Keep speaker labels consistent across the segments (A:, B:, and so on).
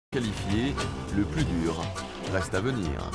A: Qualifié, le plus dur reste à venir.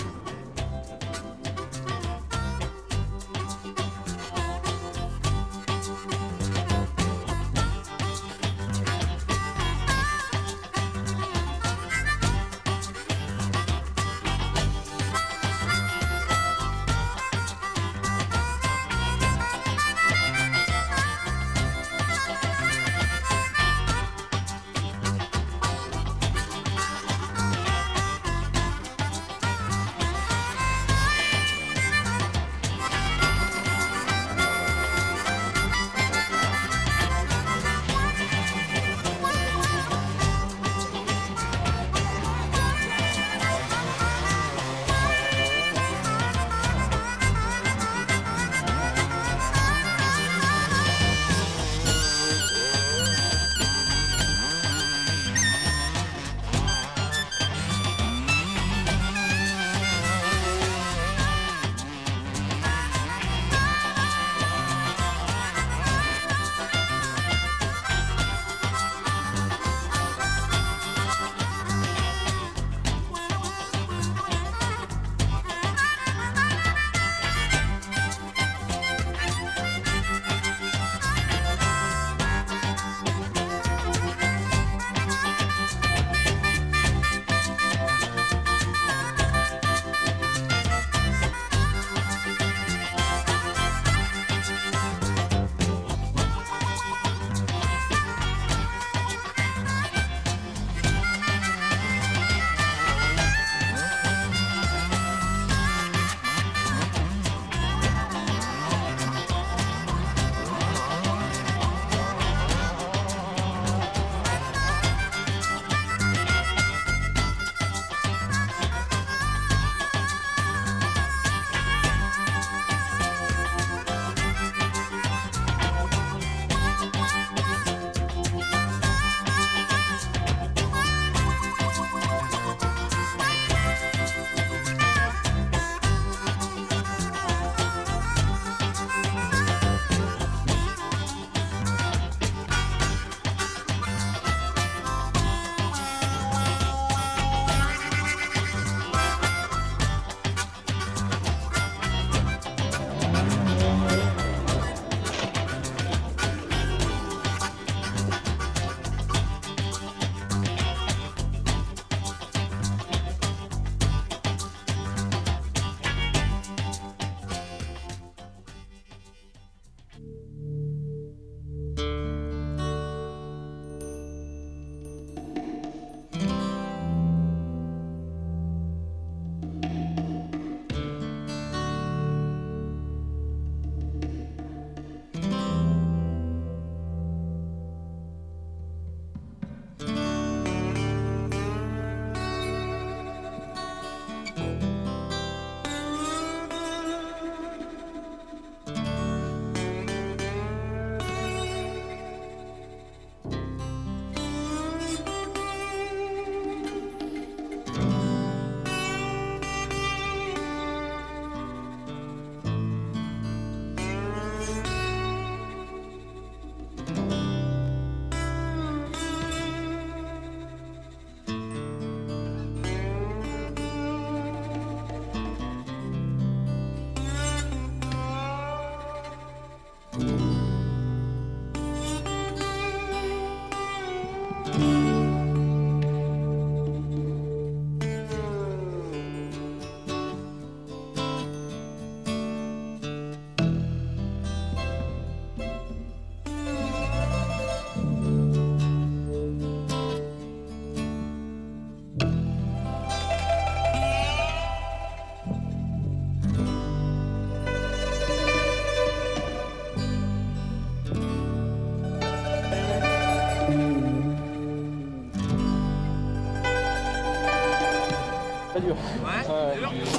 B: Dur.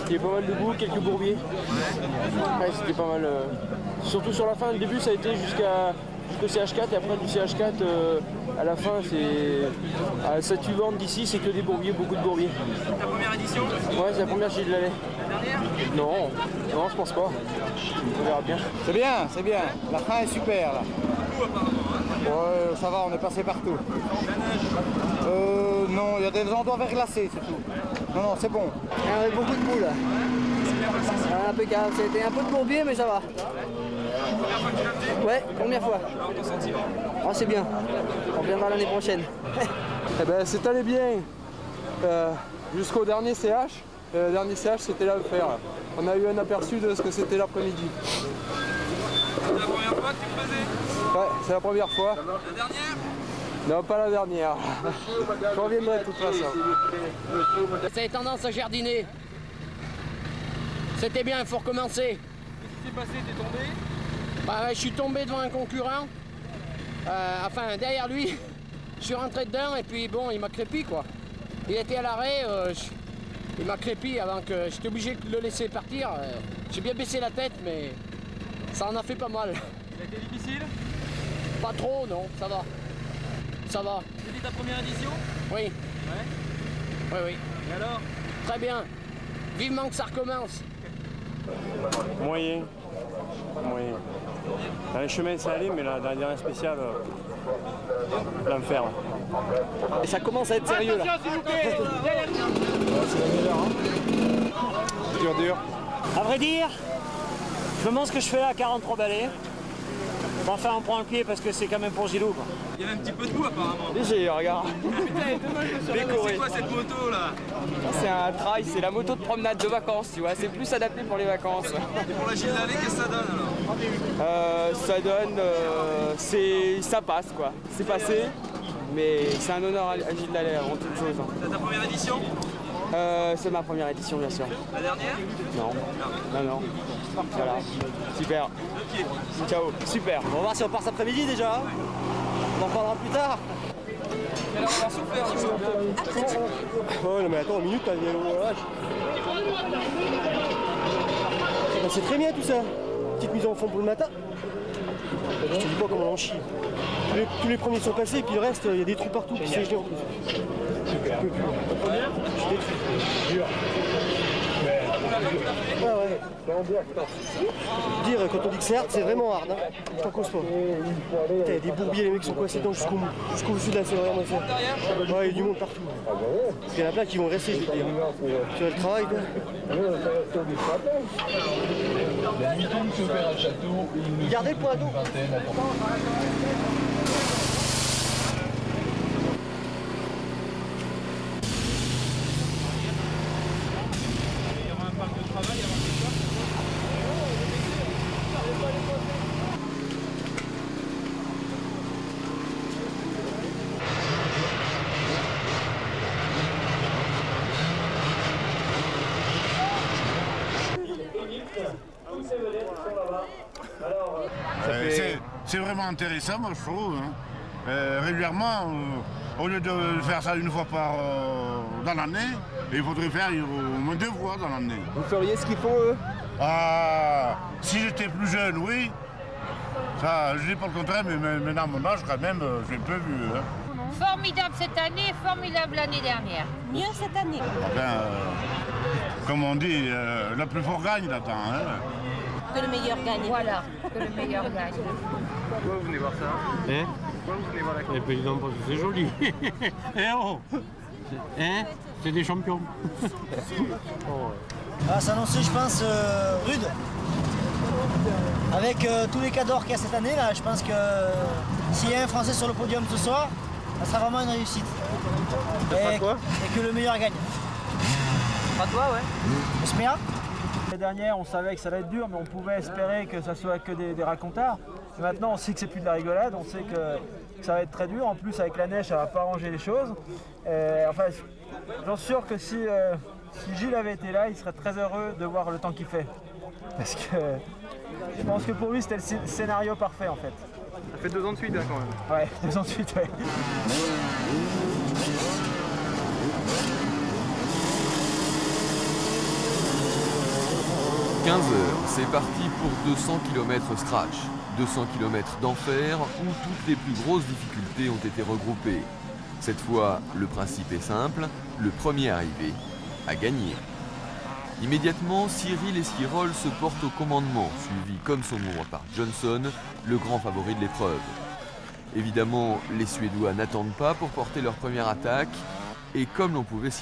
B: Il y a pas mal de boue, quelques bourbiers. Ouais, c'était pas mal. Surtout sur la fin, le début ça a été jusqu'au CH4 et après du CH4 à la fin c'est à Saint-Yvan d'ici c'est que des bourbiers, beaucoup de bourbiers.
C: Ta première édition?
B: Ouais, c'est la première Gilles de l'année.
C: La dernière?
B: Non, je pense pas. On verra bien.
D: C'est bien, c'est bien. La fin est super là.
C: Beaucoup apparemment. Hein.
D: Ouais, ça va, on est passé partout.
C: La neige. Non, il y a des endroits verglacés, c'est tout. Non, c'est bon.
D: Avec beaucoup de boules. Impeccable, c'était un peu de bourbier, mais ça va. Ouais, première fois. Oh, c'est bien. On reviendra l'année prochaine.
B: Eh ben, c'est allé bien jusqu'au dernier CH. Le dernier CH, c'était là le fer. On a eu un aperçu de ce que c'était l'après-midi.
E: C'est la première fois que tu le faisais?
B: Ouais, c'est la première fois.
E: La dernière?
B: Non, pas la dernière. Je reviendrai de toute façon.
F: Ça a tendance à jardiner. C'était bien, il faut recommencer.
E: Qu'est-ce qui s'est passé? T'es tombé?
F: Bah, je suis tombé devant un concurrent. Enfin, derrière lui. Je suis rentré dedans et puis bon, il m'a crépi quoi. Il était à l'arrêt, il m'a crépi avant que j'étais obligé de le laisser partir. J'ai bien baissé la tête, mais ça en a fait pas mal.
E: Ça a été difficile?
F: Pas trop, non, ça va. Ça va.
E: C'était ta première édition?
F: Oui,
E: Ouais.
F: oui, oui.
E: Et alors?
F: Très bien. Vivement que ça recommence.
G: Moyen. Moyen. Dans les chemins, ça allait, mais dans la dernière spéciale, l'enfer.
D: Et ça commence à être sérieux là.
B: Dur.
H: À vrai dire, je me demande ce que je fais là à 43 balais. Bon, enfin, on prend le pied parce que c'est quand même pour Gilou, quoi.
E: Il y avait un petit peu de boue apparemment.
B: Léger, regarde.
E: C'est quoi cette moto là?
B: C'est un trail, c'est la moto de promenade de vacances, tu vois. C'est plus adapté pour les vacances.
E: Et pour la Gilles Lallet, qu'est-ce que ça donne alors?
B: Ça donne, ça passe quoi. C'est passé, mais c'est un honneur à Gilles Lallet avant toute chose.
E: C'est ta première édition?
B: C'est ma première édition bien sûr.
E: La dernière?
B: Non. Voilà. Super. Ciao. Super.
D: On va voir si on part cet après-midi déjà. On en parlera plus tard.
E: Et alors on va souffler un petit peu.
G: Oh non mais attends, une minute, t'as c'est très bien tout ça. Petite mise en fond pour le matin. Je te dis pas comment on en chie. Tous les premiers sont passés et puis le reste, il y a des trous partout qui s'est gelé en plus. Je peux plus. Je suis détruit. Ouais. Dire quand on dit que c'est hard, c'est vraiment hard. Hein. Je t'en cause pas. Putain, il y a des bourbiers, les mecs sont coincés dedans jusqu'au dessus de la scène. Regarde ça. Ouais, il y a du monde partout. Il y en a plein qui vont rester, je vais te dire. Tu vois le travail, quoi. Gardez le point d'eau.
I: C'est vraiment intéressant, moi je trouve. Hein. Régulièrement, au lieu de faire ça une fois dans l'année, il faudrait faire au moins 2 fois dans l'année.
B: Vous feriez ce qu'il faut
I: Si j'étais plus jeune, oui. Ça, je dis pas le contraire, mais maintenant, à mon âge, quand même, j'ai un peu vu. Hein.
J: Formidable cette année, formidable l'année dernière. Mieux cette année.
I: Enfin, comme on dit, le plus fort gagne là-dedans. Hein.
J: Que le meilleur gagne. Voilà, que le meilleur gagne.
E: Pourquoi vous venez voir ça?
G: Hein?
E: Pourquoi vous venez voir la course?
G: Eh ben, non, parce que c'est joli. Eh oh! Hein? C'est des champions.
D: Ah, ça annonçait, je pense, rude. Avec tous les cadors qu'il y a cette année, là, je pense que s'il y a un Français sur le podium ce soir, ça sera vraiment une réussite. Et que le meilleur gagne.
C: Pas toi, ouais.
D: J'espère.
K: L'année dernière, on savait que ça allait être dur, mais on pouvait espérer que ça soit que des racontards. Et maintenant, on sait que c'est plus de la rigolade, on sait que ça va être très dur. En plus, avec la neige, ça va pas arranger les choses. Enfin, j'en suis sûr que si Gilles avait été là, il serait très heureux de voir le temps qu'il fait. Parce que je pense que pour lui, c'était le scénario parfait en fait.
E: Ça fait 2 ans de suite hein, quand même.
K: Ouais, 2 ans de suite, ouais.
A: 15 heures, c'est parti pour 200 km scratch. 200 km d'enfer où toutes les plus grosses difficultés ont été regroupées. Cette fois, le principe est simple, le premier arrivé a gagné. Immédiatement, Cyril Esquirol se porte au commandement, suivi comme son ombre par Johnson, le grand favori de l'épreuve. Évidemment, les Suédois n'attendent pas pour porter leur première attaque, et comme l'on pouvait s'y attendre,